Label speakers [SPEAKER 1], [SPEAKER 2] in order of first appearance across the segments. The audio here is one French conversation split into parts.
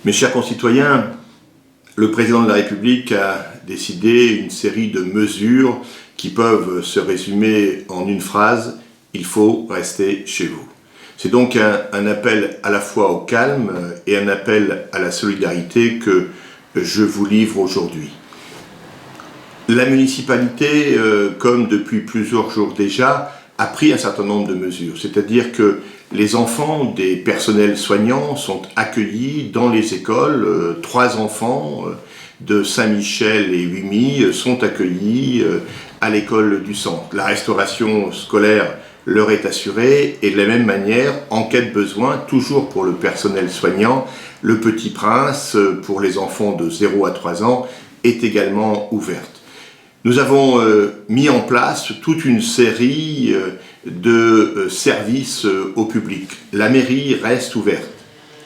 [SPEAKER 1] Mes chers concitoyens, le président de la République a décidé une série de mesures qui peuvent se résumer en une phrase: il faut rester chez vous. C'est donc un appel à la fois au calme et un appel à la solidarité que je vous livre aujourd'hui. La municipalité, comme depuis plusieurs jours déjà, a pris un certain nombre de mesures, c'est-à-dire que les enfants des personnels soignants sont accueillis dans les écoles. 3 enfants de Saint-Michel et Huimy sont accueillis à l'école du centre. La restauration scolaire leur est assurée et de la même manière, en cas de besoin, toujours pour le personnel soignant, le Petit Prince pour les enfants de 0 à 3 ans est également ouverte. Nous avons mis en place toute une série de services au public. La mairie reste ouverte.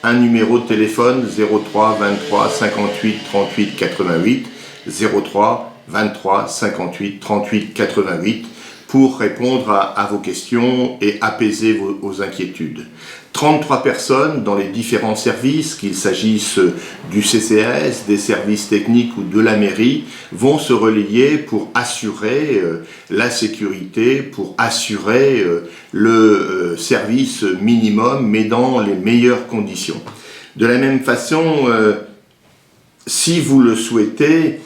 [SPEAKER 1] Un numéro de téléphone 03 23 58 38 88, 03 23 58 38 88 pour répondre à vos questions et apaiser vos inquiétudes. 33 personnes dans les différents services, qu'il s'agisse du CCAS, des services techniques ou de la mairie, vont se relayer pour assurer la sécurité, pour assurer le service minimum, mais dans les meilleures conditions. De la même façon, si vous le souhaitez,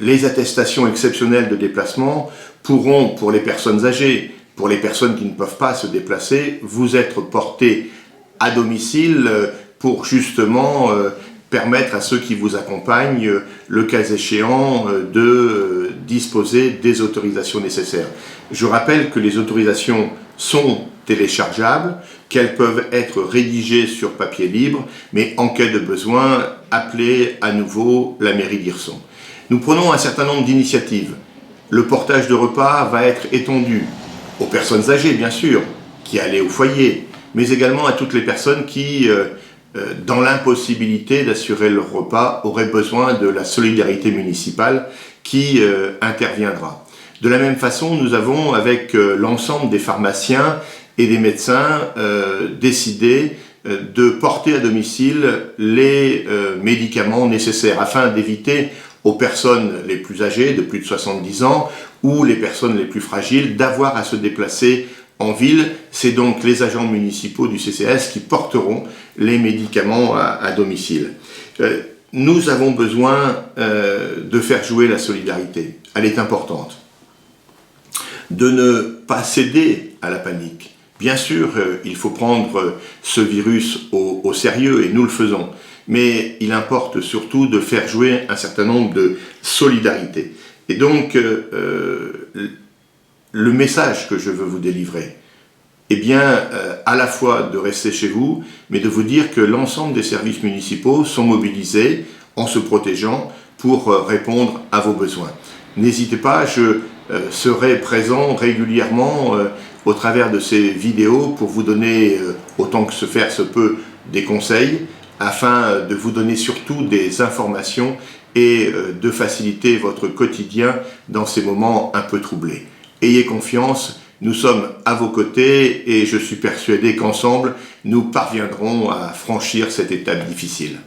[SPEAKER 1] les attestations exceptionnelles de déplacement pourront, pour les personnes âgées, pour les personnes qui ne peuvent pas se déplacer, vous être portées à domicile pour justement permettre à ceux qui vous accompagnent, le cas échéant, de disposer des autorisations nécessaires. Je rappelle que les autorisations sont téléchargeables, qu'elles peuvent être rédigées sur papier libre, mais en cas de besoin, appelez à nouveau la mairie d'Hirson. Nous prenons un certain nombre d'initiatives. Le portage de repas va être étendu aux personnes âgées, bien sûr, qui allaient au foyer, mais également à toutes les personnes qui, dans l'impossibilité d'assurer leur repas, auraient besoin de la solidarité municipale qui interviendra. De la même façon, nous avons, avec l'ensemble des pharmaciens et des médecins, décidé de porter à domicile les médicaments nécessaires afin d'éviter aux personnes les plus âgées, de plus de 70 ans, ou les personnes les plus fragiles, d'avoir à se déplacer en ville. C'est donc les agents municipaux du CCAS qui porteront les médicaments à domicile. Nous avons besoin de faire jouer la solidarité. Elle est importante. De ne pas céder à la panique. Bien sûr, il faut prendre ce virus au sérieux, et nous le faisons. Mais il importe surtout de faire jouer un certain nombre de solidarités. Et donc, le message que je veux vous délivrer, eh bien, à la fois de rester chez vous, mais de vous dire que l'ensemble des services municipaux sont mobilisés en se protégeant pour répondre à vos besoins. N'hésitez pas, je serai présent régulièrement au travers de ces vidéos pour vous donner, autant que se faire se peut, des conseils, afin de vous donner surtout des informations et de faciliter votre quotidien dans ces moments un peu troublés. Ayez confiance, nous sommes à vos côtés et je suis persuadé qu'ensemble, nous parviendrons à franchir cette étape difficile.